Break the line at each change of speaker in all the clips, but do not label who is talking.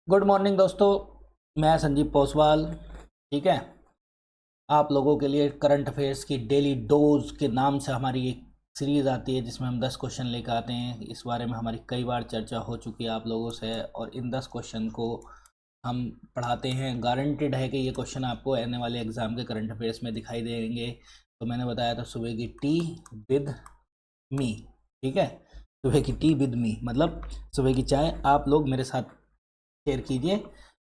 Good morning दोस्तों, मैं संजीव पोसवाल। ठीक है, आप लोगों के लिए करंट अफेयर्स की डेली डोज के नाम से हमारी एक सीरीज़ आती है जिसमें हम 10 क्वेश्चन लेकर आते हैं। इस बारे में हमारी कई बार चर्चा हो चुकी है आप लोगों से, और इन 10 क्वेश्चन को हम पढ़ाते हैं। गारंटेड है कि ये क्वेश्चन आपको आने वाले एग्ज़ाम के करंट अफेयर्स में दिखाई देंगे। तो मैंने बताया था सुबह की टी विद मी। ठीक है, सुबह की टी विद मी मतलब सुबह की चाय आप लोग मेरे साथ शेयर कीजिए,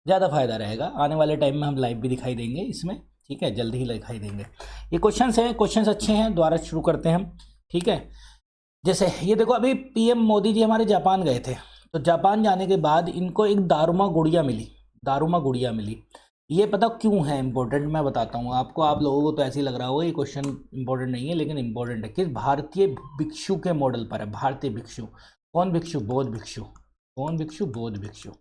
ज़्यादा फायदा रहेगा। आने वाले टाइम में हम लाइव भी दिखाई देंगे इसमें। ठीक है, जल्दी ही दिखाई देंगे। ये क्वेश्चंस हैं, क्वेश्चंस अच्छे हैं, दोबारा शुरू करते हैं हम। ठीक है, जैसे ये देखो, अभी पीएम मोदी जी हमारे जापान गए थे। तो जापान जाने के बाद इनको एक दारुमा गुड़िया मिली। दारुमा गुड़िया मिली। ये पता क्यों है इंपॉर्टेंट, मैं बताता हूँ आपको। आप लोगों को तो ऐसे ही लग रहा होगा ये क्वेश्चन इंपॉर्टेंट नहीं है, लेकिन इंपॉर्टेंट है। किस भारतीय भिक्षु के मॉडल पर है? भारतीय भिक्षु कौन? भिक्षु बौद्ध भिक्षु। कौन भिक्षु? बौद्ध भिक्षु।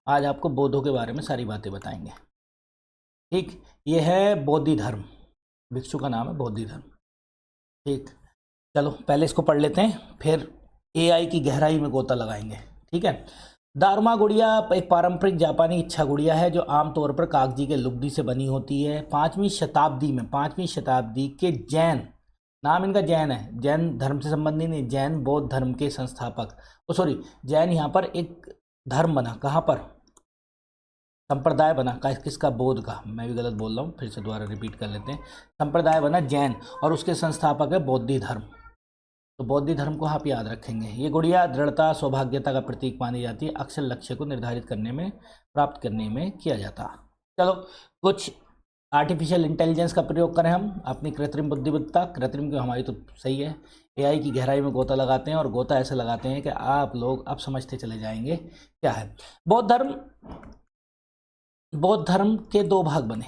आज आपको बौद्धों के बारे में सारी बातें बताएंगे। ठीक, ये है बोधि धर्म। भिक्षु का नाम है बोधि धर्म। ठीक, चलो पहले इसको पढ़ लेते हैं, फिर एआई की गहराई में गोता लगाएंगे। ठीक है, दारुमा गुड़िया एक पारंपरिक जापानी इच्छा गुड़िया है जो आमतौर पर कागजी के लुगदी से बनी होती है। 5वीं शताब्दी के जैन, नाम इनका जैन है, जैन धर्म से संबंधित नहीं, जैन बौद्ध धर्म के संस्थापक, सॉरी जैन यहाँ पर एक धर्म बना, कहाँ पर? संप्रदाय बना का, किसका? बौद्ध का। मैं भी गलत बोल रहा हूँ, फिर से दोबारा रिपीट कर लेते हैं। संप्रदाय बना जैन, और उसके संस्थापक है बौद्धि धर्म। तो बौद्धि धर्म को आप याद रखेंगे। ये गुड़िया दृढ़ता सौभाग्यता का प्रतीक मानी जाती है, अक्सर लक्ष्य को निर्धारित करने में, प्राप्त करने में किया जाता। चलो, कुछ आर्टिफिशियल इंटेलिजेंस का प्रयोग करें हम, अपनी कृत्रिम बुद्धिमत्ता, कृत्रिम की हमारी तो सही है। एआई की गहराई में गोता लगाते हैं, और गोता ऐसे लगाते हैं कि आप लोग अब समझते चले जाएंगे क्या है। बौद्ध धर्म के दो भाग बने,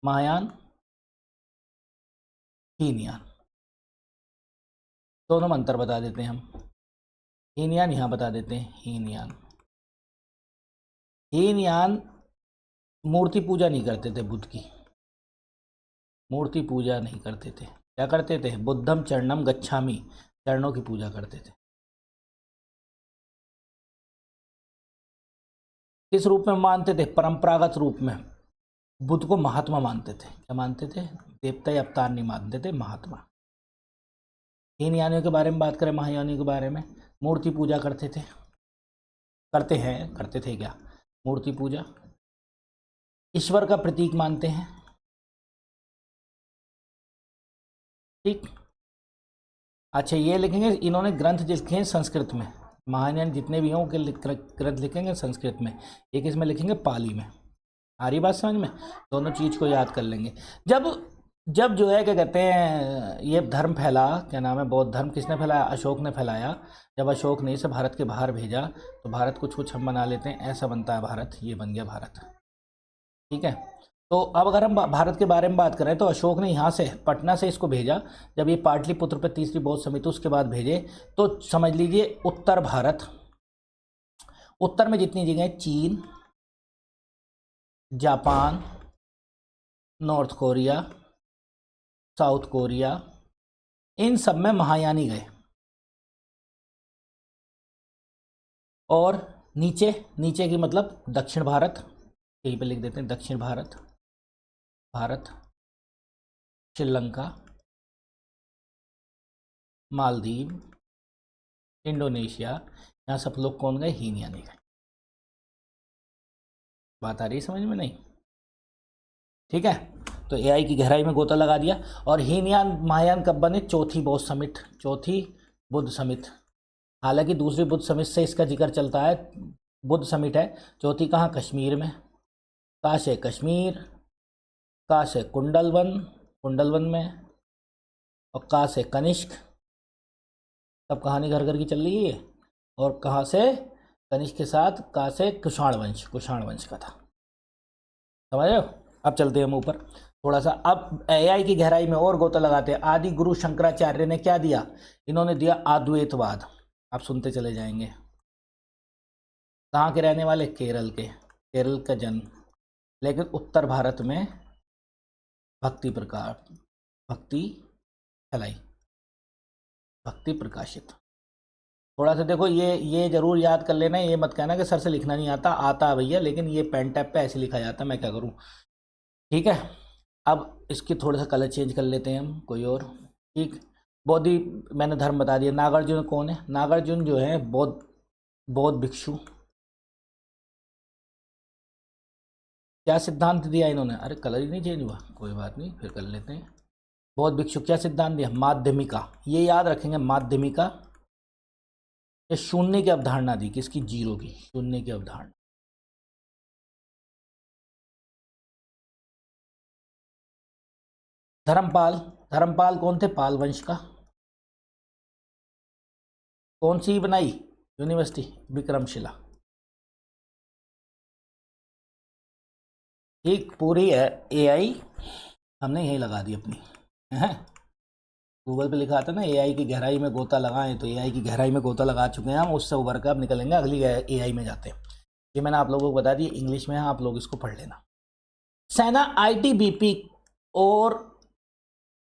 महायान, हीनयान। दोनों में अंतर बता देते हैं हम। हीनयान यहाँ बता देते हैं। हीनयान मूर्ति पूजा नहीं करते थे, बुद्ध की मूर्ति पूजा नहीं करते थे। क्या करते थे? बुद्धम चरणम गच्छामि, चरणों की पूजा करते थे। किस रूप में मानते थे? परंपरागत रूप में। बुद्ध को महात्मा मानते थे। क्या मानते थे? देवता या अवतार नहीं मानते थे, महात्मा। हीनयानियों के बारे में बात करें, महायानियों के बारे में, मूर्ति पूजा करते थे, करते हैं, करते थे क्या? मूर्ति पूजा ईश्वर का प्रतीक मानते हैं। ठीक, अच्छा ये लिखेंगे, इन्होंने ग्रंथ लिखे हैं संस्कृत में। महायान जितने भी हों उनके ग्रंथ लिखेंगे संस्कृत में, एक इसमें लिखेंगे पाली में। आ रही बात समझ में? दोनों चीज़ को याद कर लेंगे। जब जब जो है क्या कहते हैं, ये धर्म फैला, क्या नाम है, बौद्ध धर्म किसने फैलाया? अशोक ने फैलाया। जब अशोक ने इसे भारत के बाहर भेजा, तो भारत कुछ कुछ हम बना लेते हैं, ऐसा बनता है भारत, ये बन गया भारत। ठीक है, तो अब अगर हम भारत के बारे में बात करें, तो अशोक ने यहाँ से पटना से इसको भेजा। जब ये पाटलिपुत्र पर तीसरी बौद्ध समिति उसके बाद भेजे, तो समझ लीजिए उत्तर भारत, उत्तर में जितनी जगह चीन, Japan, North Korea, South Korea, इन सब में महायानी गए। और नीचे, नीचे की मतलब दक्षिण भारत, यहीं पे लिख देते हैं दक्षिण भारत, श्रीलंका, मालदीव, इंडोनेशिया, यहाँ सब लोग कौन गए? हीनयानी गए। बात आ रही है समझ में? नहीं? ठीक है, तो एआई की गहराई में गोता लगा दिया। और हीनयान महायान कब बने? चौथी बौद्ध समिट, चौथी बुद्ध समिट। हालांकि दूसरी बुद्ध समिट से इसका जिक्र चलता है, बुद्ध समिट है। चौथी कहाँ? कश्मीर में, काश है कश्मीर, काश है कुंडलवन, कुंडलवन में, और काश है कनिष्क। सब कहानी घर घर की चल रही है। और कहाँ से? कनिष्क के साथ कहाँ से? कुषाण वंश, कुषाण वंश का था। समझ रहे हो? अब चलते हैं हम ऊपर थोड़ा सा। अब एआई की गहराई में और गोता लगाते हैं। आदि गुरु शंकराचार्य ने क्या दिया? इन्होंने दिया अद्वैतवाद। आप सुनते चले जाएंगे। कहाँ के रहने वाले? केरल के, केरल का जन्म, लेकिन उत्तर भारत में भक्ति फैलाई, भक्ति प्रकाशित। थोड़ा सा देखो, ये जरूर याद कर लेना, ये मत कहना कि सर से लिखना नहीं आता, आता है भैया, लेकिन ये पेन टैप पे ऐसे लिखा जाता है, मैं क्या करूँ। ठीक है, अब इसकी थोड़ा सा कलर चेंज कर लेते हैं हम, कोई और। ठीक, बौद्धि मैंने धर्म बता दिया। नागार्जुन कौन है? नागार्जुन जो है बौद्ध, बौद्ध भिक्षु। क्या सिद्धांत दिया इन्होंने? अरे कलर ही नहीं चेंज हुआ, कोई बात नहीं, फिर कर लेते हैं। बौद्ध भिक्षु क्या सिद्धांत दिया? माध्यमिका, ये याद रखेंगे, माध्यमिका। ये शून्य की अवधारणा दी, किसकी? जीरो की, शून्य की अवधारणा। धर्मपाल, धर्मपाल कौन थे? पाल वंश का। कौन सी बनाई यूनिवर्सिटी? विक्रमशिला। ठीक, पूरी है एआई हमने यही लगा दी अपनी, है। गूगल पे लिखा था ना एआई की गहराई में गोता लगाएं, तो एआई की गहराई में गोता लगा चुके हैं हम, उससे उभर कर अब निकलेंगे, अगली एआई में जाते हैं। ये मैंने आप लोगों को बता दिया, इंग्लिश में है, आप लोग इसको पढ़ लेना। सेना, आईटीबीपी और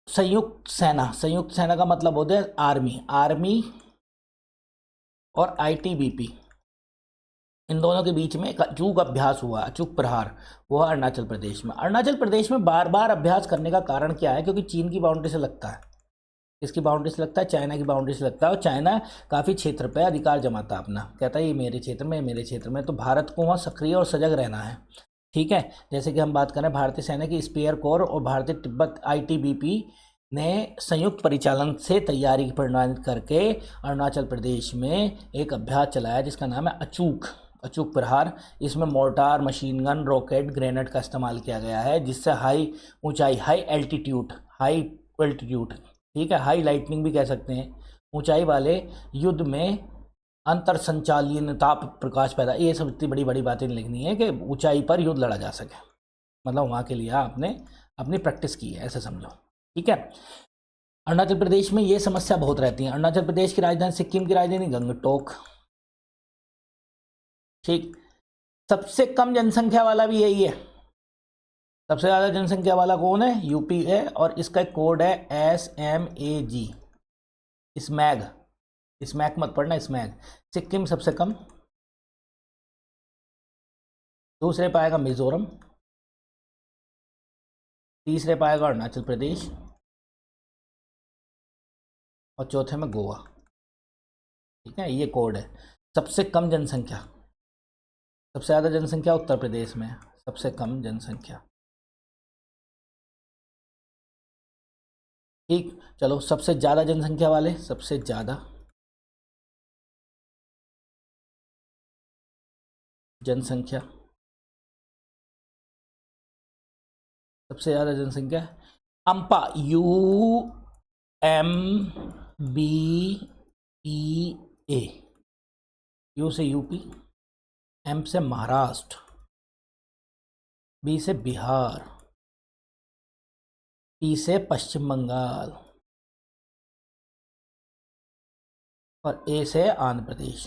संयुक्त सेना। संयुक्त सेना का मतलब होता है आर्मी, आर्मी और आईटीबीपी, इन दोनों के बीच में एक अचूक अभ्यास हुआ, अचूक प्रहार, वो अरुणाचल प्रदेश में। अरुणाचल प्रदेश में बार बार अभ्यास करने का कारण क्या है? क्योंकि चीन की बाउंड्री से लगता है। किसकी बाउंड्री से लगता है? चाइना की बाउंड्री से लगता है, और चाइना काफ़ी क्षेत्र पर अधिकार जमाता है अपना, कहता है ये मेरे क्षेत्र में, मेरे क्षेत्र में। तो भारत को वहाँ सक्रिय और सजग रहना है। ठीक है, जैसे कि हम बात करें भारतीय सेना की स्पेयर कोर और भारतीय तिब्बत आईटीबीपी ने संयुक्त परिचालन से तैयारी परिणामित करके अरुणाचल प्रदेश में एक अभ्यास चलाया जिसका नाम है अचूक, अचूक प्रहार। इसमें mortar, machine gun, rocket, grenade का इस्तेमाल किया गया है, जिससे हाई ऊंचाई, हाई एल्टीट्यूड, ठीक है, हाई लाइटनिंग भी कह सकते हैं, ऊंचाई वाले युद्ध में अंतर संचालिनता प्रकाश पैदा, ये सब इतनी बड़ी बड़ी बातें लिखनी है कि ऊंचाई पर युद्ध लड़ा जा सके, मतलब वहाँ के लिए आपने अपनी प्रैक्टिस की है, ऐसे समझो। ठीक है, अरुणाचल प्रदेश में ये समस्या बहुत रहती है। अरुणाचल प्रदेश की राजधानी, सिक्किम की राजधानी गंगटोक। ठीक, सबसे कम जनसंख्या वाला भी यही है। सबसे ज़्यादा जनसंख्या वाला कौन है? यूपी है, और इसका एक कोड है SMAG, स्मैग, स्मैक मत पढ़ना, स्मैग। सिक्किम सबसे कम, दूसरे पाएगा मिजोरम, तीसरे पाएगा अरुणाचल प्रदेश, और चौथे में गोवा। ठीक है, ये कोड है। सबसे कम जनसंख्या, सबसे ज़्यादा जनसंख्या उत्तर प्रदेश में है, सबसे कम जनसंख्या। ठीक, चलो सबसे ज़्यादा जनसंख्या वाले, सबसे ज़्यादा जनसंख्या, सबसे ज़्यादा जनसंख्या अम्पा, UMBEA, यू से यूपी, एम से महाराष्ट्र, बी से बिहार, पी से पश्चिम बंगाल, और ए से आंध्र प्रदेश।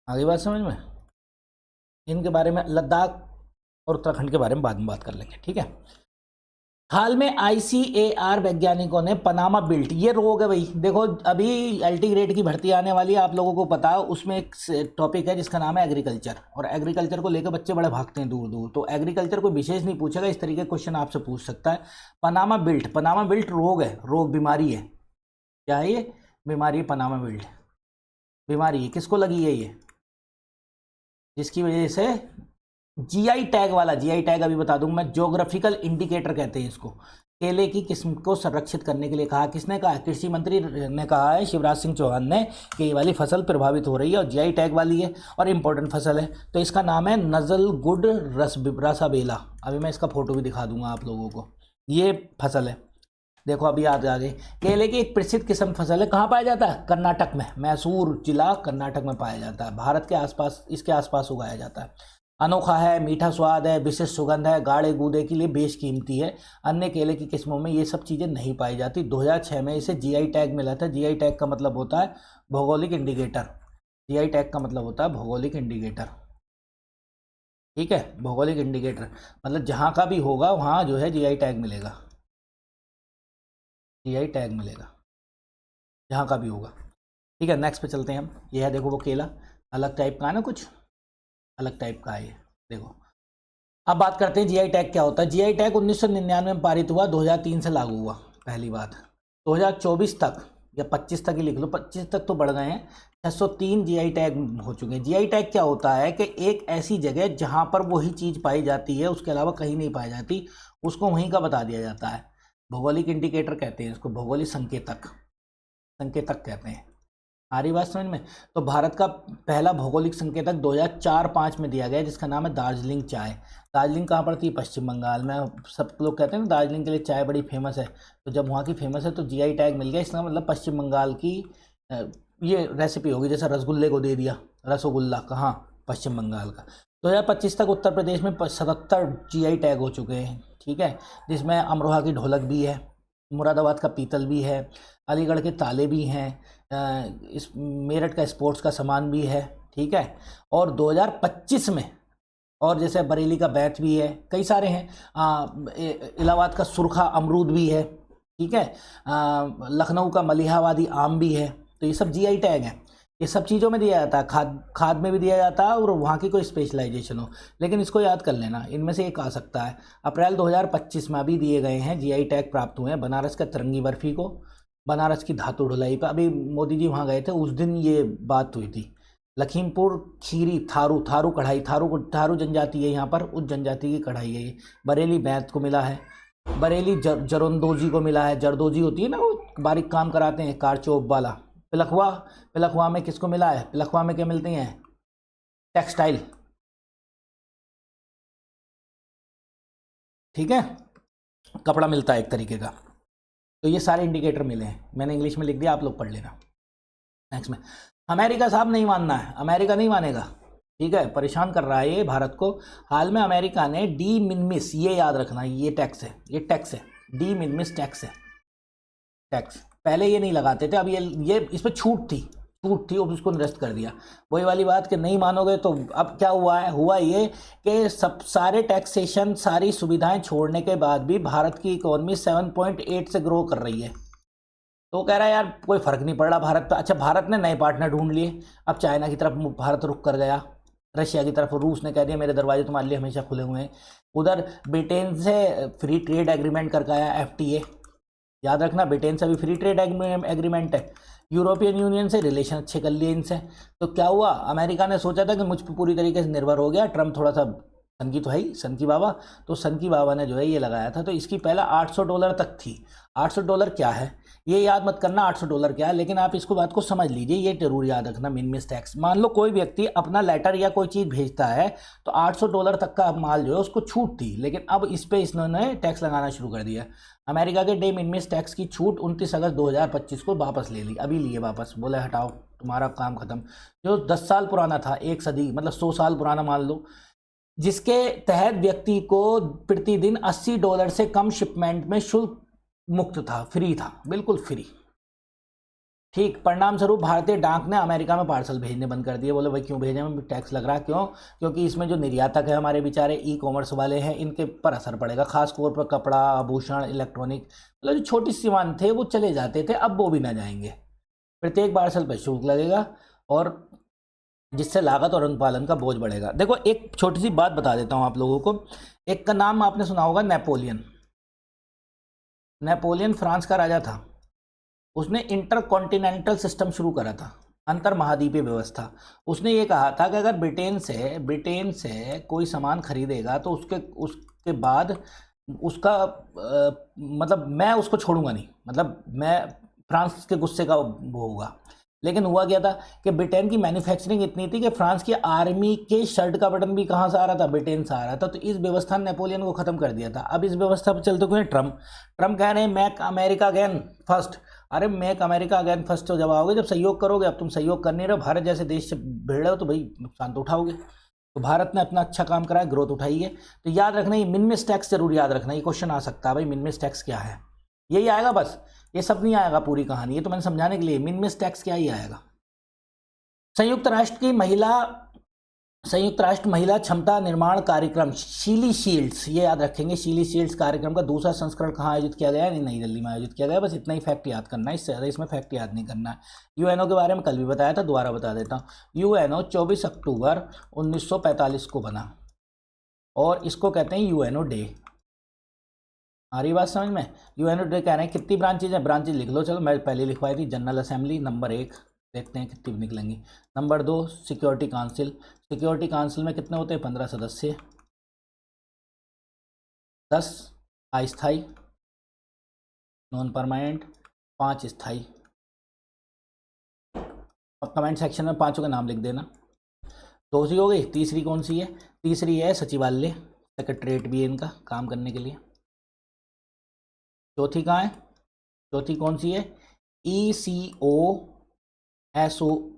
आगे बात समझ में? इनके बारे में, लद्दाख और उत्तराखंड के बारे में बाद में बात कर लेंगे। ठीक है, हाल में ICAR वैज्ञानिकों ने पनामा बिल्ट, ये रोग है भाई, देखो अभी LT ग्रेड की भर्ती आने वाली है, आप लोगों को पता है, उसमें एक टॉपिक है जिसका नाम है एग्रीकल्चर, और एग्रीकल्चर को लेकर बच्चे बड़े भागते हैं दूर दूर, तो एग्रीकल्चर को विशेष नहीं पूछेगा, इस तरीके के क्वेश्चन आपसे पूछ सकता है। पनामा बिल्ट, पनामा बिल्ट रोग है, रोग बीमारी है, क्या है ये? बीमारी है, पनामा बिल्ट बीमारी है। किसको लगी है ये? जिसकी वजह से GI टैग वाला, GI टैग अभी बता दूंगा मैं, ज्योग्राफिकल इंडिकेटर कहते हैं इसको, केले की किस्म को संरक्षित करने के लिए कहा। किसने कहा? कृषि मंत्री ने कहा है, शिवराज सिंह चौहान ने, कि ये वाली फसल प्रभावित हो रही है और GI टैग वाली है और इम्पोर्टेंट फसल है। तो इसका नाम है नजलगुड रसाबेला। अभी मैं इसका फोटो भी दिखा दूंगा आप लोगों को, ये फसल है, देखो अभी याद आ गई। केले की एक प्रसिद्ध किस्म फसल है, कहाँ पाया जाता है? कर्नाटक में, मैसूर जिला कर्नाटक में पाया जाता है, भारत के आसपास, इसके आसपास उगाया जाता है। अनोखा है, मीठा स्वाद है, विशिष्ट सुगंध है, गाढ़े गूदे के लिए बेशकीमती है। अन्य केले की किस्मों में ये सब चीज़ें नहीं पाई जाती। 2006 में इसे GI टैग मिला था। GI टैग का मतलब होता है भौगोलिक इंडिकेटर, GI टैग का मतलब होता है भौगोलिक इंडिकेटर। ठीक है, भौगोलिक इंडिकेटर मतलब जहाँ का भी होगा वहाँ जो है GI टैग मिलेगा, GI टैग मिलेगा। जहाँ का भी होगा। ठीक है, नेक्स्ट पे चलते हैं हम। ये है देखो वो केला, अलग टाइप का है ना, कुछ अलग टाइप का है ये, देखो। अब बात करते हैं जीआई टैग क्या होता है। जीआई टैग 1999 में पारित हुआ, 2003 से लागू हुआ। पहली बात 2024 तक या 25 तक ही लिख लो, 25 तक तो बढ़ गए हैं, 603 जीआई टैग हो चुके हैं। जीआई टैग क्या होता है कि एक ऐसी जगह जहां पर वही चीज़ पाई जाती है, उसके अलावा कहीं नहीं पाई जाती, उसको वहीं का बता दिया जाता है। भौगोलिक इंडिकेटर कहते हैं इसको, भौगोलिक संकेतक, संकेतक कहते हैं। आ रही बात समझ में। तो भारत का पहला भौगोलिक संकेतक 2004-05 में दिया गया, जिसका नाम है दार्जिलिंग चाय। दार्जिलिंग कहाँ पड़ती है? पश्चिम बंगाल में। सब लोग कहते हैं ना दार्जिलिंग के लिए चाय बड़ी फेमस है, तो जब वहाँ की फेमस है तो जीआई टैग मिल गया, इसका मतलब पश्चिम बंगाल की ये रेसिपी होगी। जैसे रसगुल्ले को दे दिया रसगुल्ला, कहाँ? पश्चिम बंगाल का। 2025 तक उत्तर प्रदेश में 77 जीआई टैग हो चुके हैं। ठीक है, जिसमें अमरोहा की ढोलक भी है, मुरादाबाद का पीतल भी है, अलीगढ़ के ताले भी हैं, इस मेरठ का स्पोर्ट्स का सामान भी है। ठीक है, और 2025 में और जैसे बरेली का बैत भी है, कई सारे हैं। इलाहाबाद का सुरखा अमरूद भी है। ठीक है, लखनऊ का मलिहाबादी आम भी है। तो ये सब जीआई टैग हैं। ये सब चीज़ों में दिया जाता है, खाद में भी दिया जाता है, और वहाँ की कोई स्पेशलाइजेशन हो। लेकिन इसको याद कर लेना, इनमें से एक आ सकता है। अप्रैल 2025 में अभी दिए गए हैं जीआई टैग प्राप्त हुए हैं बनारस का तिरंगी बर्फी को, बनारस की धातु ढुलाई पर। अभी मोदी जी वहाँ गए थे, उस दिन ये बात हुई थी। लखीमपुर खीरी थारू, थारू कढ़ाई, थारू जनजाति है यहाँ पर, उस जनजाति की कढ़ाई है ये। बरेली बैत को मिला है, बरेली जरदोजी को मिला है। जरदोजी होती है ना, वो बारीक काम कराते हैं, कारचौप वाला। पिलखवा में किसको मिला है? पिलखवा में क्या मिलते हैं? टेक्सटाइल। ठीक है, कपड़ा मिलता है एक तरीके का। तो ये सारे इंडिकेटर मिले हैं, मैंने इंग्लिश में लिख दिया, आप लोग पढ़ लेना। नेक्स्ट में अमेरिका साहब नहीं मानना है, अमेरिका नहीं मानेगा। ठीक है, परेशान कर रहा है ये भारत को। हाल में अमेरिका ने डी मिनिमिस, ये याद रखना, ये टैक्स है, ये टैक्स है, डी मिनिमिस टैक्स है, टैक्स। पहले ये नहीं लगाते थे, अब ये इस पर छूट थी, और उसको निरस्त कर दिया। वही वाली बात कि नहीं मानोगे तो अब क्या हुआ है? हुआ ये कि सब सारे टैक्सेशन, सारी सुविधाएं छोड़ने के बाद भी भारत की इकोनॉमी 7.8 से ग्रो कर रही है। तो कह रहा है यार कोई फर्क नहीं पड़ रहा भारत पे। अच्छा, भारत ने नए पार्टनर ढूंढ लिए, अब चाइना की तरफ भारत रुक कर गया, रशिया की तरफ, रूस ने कह दिया मेरे दरवाजे तुम्हारे लिए हमेशा खुले हुए हैं। उधर ब्रिटेन से फ्री ट्रेड एग्रीमेंट करके आया, FTA, याद रखना, ब्रिटेन से भी फ्री ट्रेड एग्रीमेंट है। यूरोपियन यूनियन से रिलेशन अच्छे कर लिए इनसे। तो क्या हुआ, अमेरिका ने सोचा था कि मुझ पर पूरी तरीके से निर्भर हो गया, ट्रम्प थोड़ा सा सन की तो है ही, सन की बाबा, तो सन की बाबा ने जो है ये लगाया था। तो इसकी पहला $800 तक थी। $800 क्या है ये याद मत करना, $800 क्या है, लेकिन आप इसको बात को समझ लीजिए, ये जरूर याद रखना। मिनिमम टैक्स, मान लो कोई व्यक्ति अपना लेटर या कोई चीज़ भेजता है तो $800 तक का माल जो है उसको छूट थी, लेकिन अब इस पर इन्होंने टैक्स लगाना शुरू कर दिया। अमेरिका के डे मिनिमम टैक्स की छूट 29 अगस्त 2025 को वापस ले ली, अभी लिए वापस, बोले हटाओ तुम्हारा काम खत्म। जो 10 साल पुराना था, 1 सदी मतलब 100 साल पुराना मान लो, जिसके तहत व्यक्ति को प्रतिदिन $80 से कम शिपमेंट में शुल्क मुक्त था, फ्री था, बिल्कुल फ्री। ठीक, परिणाम स्वरूप भारतीय डाक ने अमेरिका में पार्सल भेजने बंद कर दिए। बोले भाई क्यों भेजे, में टैक्स लग रहा, क्यों? क्योंकि इसमें जो निर्यातक है हमारे बेचारे ई-कॉमर्स वाले हैं, इनके पर असर पड़ेगा, खास तौर पर कपड़ा, आभूषण, इलेक्ट्रॉनिक, मतलब जो छोटी सामान थे वो चले जाते थे, अब वो भी ना जाएंगे। प्रत्येक पार्सल पर शुल्क लगेगा और जिससे लागत और अनुपालन का बोझ बढ़ेगा। देखो एक छोटी सी बात बता देता हूँ आप लोगों को। एक का नाम आपने सुना होगा, नेपोलियन। नेपोलियन फ्रांस का राजा था, उसने इंटरकॉन्टिनेंटल सिस्टम शुरू करा था, अंतर महाद्वीपीय व्यवस्था। उसने ये कहा था कि अगर ब्रिटेन से कोई सामान खरीदेगा तो उसके बाद उसका मतलब मैं उसको छोड़ूंगा नहीं, मतलब मैं फ्रांस के गुस्से का वो होगा। लेकिन हुआ क्या था कि ब्रिटेन की मैन्युफैक्चरिंग इतनी थी कि फ्रांस की आर्मी के शर्ट का बटन भी कहाँ से आ रहा था? ब्रिटेन से आ रहा था। तो इस व्यवस्था ने नेपोलियन को खत्म कर दिया था। अब इस व्यवस्था पर चलते हुए ट्रम्प कह रहे हैं मेक अमेरिका अगेन फर्स्ट। अरे मेक अमेरिका अगेन फर्स्ट तो जब आओगे, जब सहयोग करोगे। अब तुम सहयोग कर नहीं रहे, भारत जैसे देश से भिड़ रहे हो तो भाई नुकसान तो उठाओगे। तो भारत ने अपना अच्छा काम करा है, ग्रोथ उठाई है। तो याद रखना, ये मिनिमम टैक्स जरूर याद रखना, ये क्वेश्चन आ सकता है भाई मिनिमम टैक्स क्या है, यही आएगा बस, ये सब नहीं आएगा पूरी कहानी, ये तो मैंने समझाने के लिए। मिनिमम टैक्स क्या ही आएगा। संयुक्त राष्ट्र की महिला संयुक्त राष्ट्र महिला क्षमता निर्माण कार्यक्रम शीली शील्ड्स, ये याद रखेंगे, शीली शील्ड्स कार्यक्रम का दूसरा संस्करण कहाँ आयोजित किया गया है? नई दिल्ली में आयोजित किया गया। बस इतना ही फैक्ट याद करना है, इससे ज़्यादा इसमें फैक्ट याद नहीं करना है। यूएनओ के बारे में कल भी बताया था, दोबारा बता देता हूँ। यूएनओ 24 अक्टूबर 1945 को बना और इसको कहते हैं यूएनओ डे। आ रही बात समझ में? यूएनओ डे कह रहे हैं कितनी ब्रांचेज हैं, ब्रांचेज लिख लो। चलो मैं पहले लिखवाई थी, जनरल असेंबली नंबर 1, देखते हैं कितनी निकलेंगी। Number 2 security council, security council में कितने होते हैं? 15 सदस्य। 10 अस्थाई नॉन परमानेंट, 5 स्थाई। अब कमेंट सेक्शन में पांचों के नाम लिख देना। दूसरी हो गई, तीसरी कौन सी है? तीसरी है सचिवालय, सेक्रेटरीट भी है इनका काम करने के लिए। चौथी कहाँ है? चौथी कौन सी है? ECO SOC,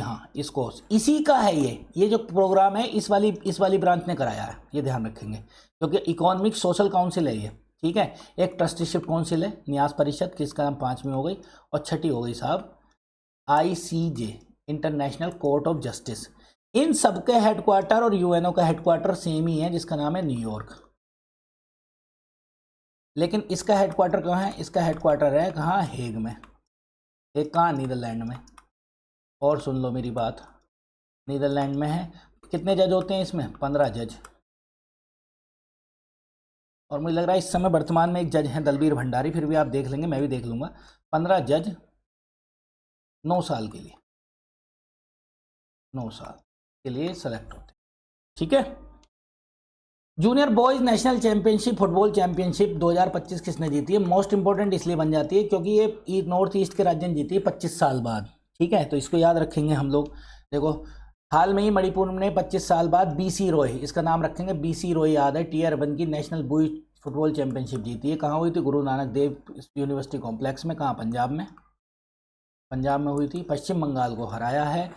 हाँ इसकोस, इसी का है ये जो प्रोग्राम है इस वाली ब्रांच ने कराया है, ये ध्यान रखेंगे, क्योंकि इकोनॉमिक सोशल काउंसिल है ये, ठीक है। एक ट्रस्टीशिप काउंसिल है, न्यास परिषद, किसका नाम 5वीं हो गई, और छठी हो गई साहब ICJ, international court of justice. इन सबके हेडक्वार्टर और यूएनओ का हेडक्वार्टर सेम ही है, जिसका नाम है न्यूयॉर्क। लेकिन इसका हेडक्वार्टर कहाँ है? इसका हेडक्वार्टर है कहाँ? हेग में। हेग कहाँ? नीदरलैंड में। और सुन लो मेरी बात, नीदरलैंड में है। कितने जज होते हैं इसमें? 15 जज। और मुझे लग रहा है इस समय वर्तमान में एक जज हैं दलबीर भंडारी, फिर भी आप देख लेंगे, मैं भी देख लूँगा। 15 जज 9 साल के लिए, 9 साल के लिए सेलेक्ट होते हैं, ठीक है। Junior boys national championship, football championship 2025 किसने जीती है? मोस्ट इंपॉर्टेंट इसलिए बन जाती है क्योंकि ये नॉर्थ ईस्ट के राज्य ने जीती है 25 साल बाद, ठीक है। तो इसको याद रखेंगे हम लोग। देखो हाल में ही मणिपुर ने 25 साल बाद BC रॉय, इसका नाम रखेंगे BC रॉय, याद है, Tier 1 की नेशनल बॉयज फुटबॉल चैंपियनशिप जीती है। कहाँ हुई थी? गुरु नानक देव यूनिवर्सिटी कॉम्प्लेक्स में। कहाँ? पंजाब में, पंजाब में हुई थी। पश्चिम बंगाल को हराया है।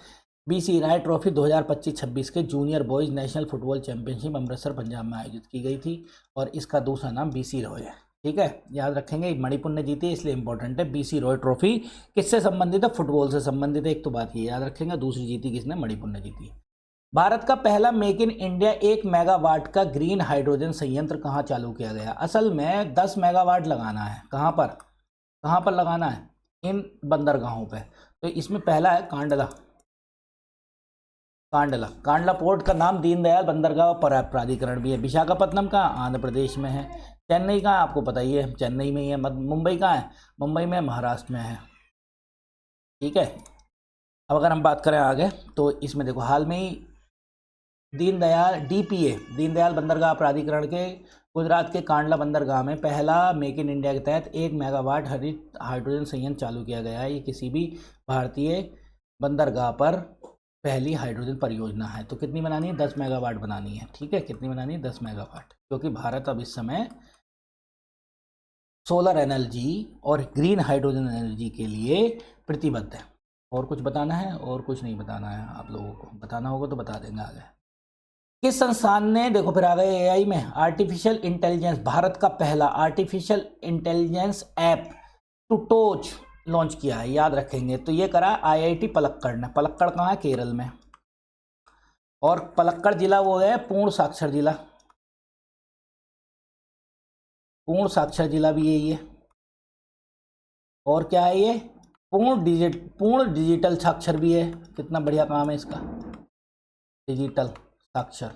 BC राय ट्रॉफी 2025-26 के junior boys national football championship Amritsar Punjab में आयोजित की गई थी और इसका दूसरा नाम BC रॉय है, ठीक है। याद रखेंगे, मणिपुर ने जीती है इसलिए इंपॉर्टेंट है। BC रॉय ट्रॉफी किससे संबंधित है? फुटबॉल से संबंधित है। एक तो बात ये याद रखेंगे, दूसरी जीती किसने? मणिपुर ने जीती। भारत का पहला मेक इन इंडिया 1 मेगावाट का ग्रीन हाइड्रोजन संयंत्र कहाँ चालू किया गया? असल में 10 मेगावाट लगाना है। कहाँ पर लगाना है? इन बंदरगाहों पे। तो इसमें पहला है कांडला पोर्ट का नाम दीनदयाल बंदरगाह प्राधिकरण भी है। विशाखापट्टनम का आंध्र प्रदेश में है। चेन्नई कहाँ? आपको पता ही है, चेन्नई में ही है। मुंबई कहाँ है? मुंबई में महाराष्ट्र में है, ठीक है। अब अगर हम बात करें आगे तो इसमें देखो हाल में ही दीनदयाल DPA, दीनदयाल बंदरगाह प्राधिकरण के गुजरात के कांडला बंदरगाह में पहला मेक इन इंडिया के तहत 1 मेगावाट हरित हाइड्रोजन संयंत्र चालू किया गया है। ये किसी भी भारतीय बंदरगाह पर पहली हाइड्रोजन परियोजना है। तो कितनी बनानी है? 10 मेगावाट बनानी है, ठीक है। कितनी बनानी है? 10 मेगावाट, क्योंकि भारत अब इस समय सोलर एनर्जी और ग्रीन हाइड्रोजन एनर्जी के लिए प्रतिबद्ध है। और कुछ बताना है? और कुछ नहीं बताना है, आप लोगों को बताना होगा तो बता देंगे आगे। किस संस्थान ने, देखो फिर आ गए AI में, आर्टिफिशियल इंटेलिजेंस, भारत का पहला आर्टिफिशियल इंटेलिजेंस ऐप टूटोज लॉन्च किया है, याद रखेंगे। तो ये करा IIT पलक्कड़ ने। पलक्कड़ कहाँ है? केरल में। और पलक्कड़ जिला वो है पूर्ण साक्षर जिला, पूर्ण साक्षर जिला भी यही है। और क्या है ये? पूर्ण डिजिटल साक्षर भी है। कितना बढ़िया काम है इसका, डिजिटल साक्षर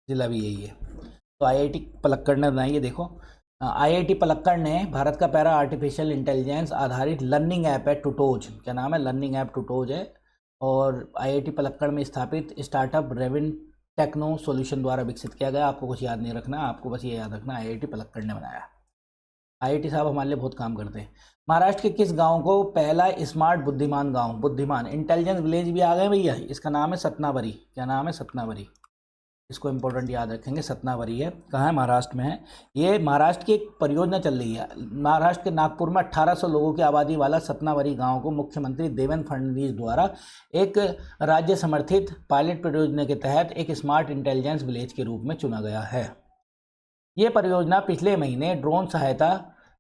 जिला भी यही है। तो IIT पलक्कड़ ने बनाई है। देखो IIT पलक्कड़ ने भारत का पहला आर्टिफिशियल इंटेलिजेंस आधारित लर्निंग ऐप है टूटोज। क्या नाम है? लर्निंग ऐप टूटोज है। और IIT पलक्कड़ में स्थापित स्टार्टअप रेविन टेक्नो सॉल्यूशन द्वारा विकसित किया गया। आपको कुछ याद नहीं रखना, आपको बस ये याद रखना IIT पलक्कड़ ने बनाया। IIT साहब हमारे लिए बहुत काम करते हैं। महाराष्ट्र के किस गांव को पहला स्मार्ट बुद्धिमान इंटेलिजेंस विलेज भी आ गए भैया? इसका नाम है सतनावरी। क्या नाम है? सतनावरी। इसको इंपॉर्टेंट याद रखेंगे, सतनावरी है। कहाँ है? महाराष्ट्र में है। ये महाराष्ट्र की एक परियोजना चल रही है। महाराष्ट्र के नागपुर में 1800 लोगों की आबादी वाला सतनावरी गांव को मुख्यमंत्री देवेंद्र फडणवीस द्वारा एक राज्य समर्थित पायलट परियोजना के तहत एक स्मार्ट इंटेलिजेंस विलेज के रूप में चुना गया है। ये परियोजना पिछले महीने ड्रोन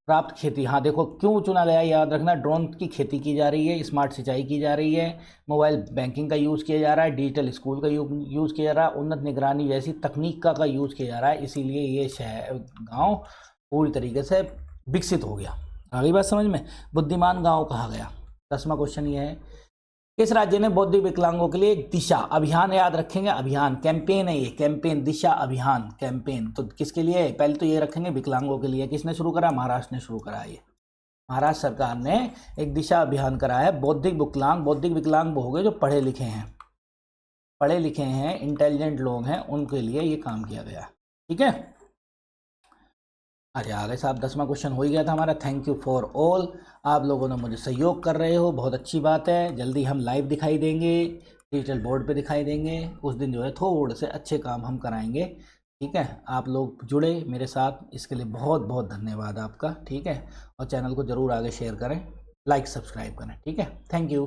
प्राप्त खेती, हाँ देखो क्यों चुना गया याद रखना, ड्रोन की खेती की जा रही है, स्मार्ट सिंचाई की जा रही है, मोबाइल बैंकिंग का यूज़ किया जा रहा है, डिजिटल स्कूल का यूज़ किया जा रहा है, उन्नत निगरानी जैसी तकनीक का यूज़ किया जा रहा है, इसीलिए ये शहर गाँव पूरी तरीके से विकसित हो गया। आगे बात समझ में, बुद्धिमान गाँव कहा गया। 10वां क्वेश्चन ये है, किस राज्य ने बौद्धिक विकलांगों के लिए एक दिशा अभियान, याद रखेंगे अभियान, कैंपेन है ये, कैंपेन दिशा अभियान कैंपेन, तो किसके लिए है, पहले तो ये रखेंगे विकलांगों के लिए, किसने शुरू करा, महाराष्ट्र ने शुरू करा। ये महाराष्ट्र सरकार ने एक दिशा अभियान कराया है। बौद्धिक विकलांग वो हो गए जो पढ़े लिखे हैं, इंटेलिजेंट लोग हैं, उनके लिए ये काम किया गया। ठीक है, अरे आगे साहब 10वां क्वेश्चन हो ही गया था हमारा। थैंक यू फॉर ऑल, आप लोगों ने मुझे सहयोग कर रहे हो, बहुत अच्छी बात है। जल्दी हम लाइव दिखाई देंगे, डिजिटल बोर्ड पे दिखाई देंगे, उस दिन जो है थोड़े से अच्छे काम हम कराएंगे। ठीक है, आप लोग जुड़े मेरे साथ, इसके लिए बहुत बहुत धन्यवाद आपका। ठीक है, और चैनल को ज़रूर आगे शेयर करें, लाइक सब्सक्राइब करें। ठीक है, थैंक यू।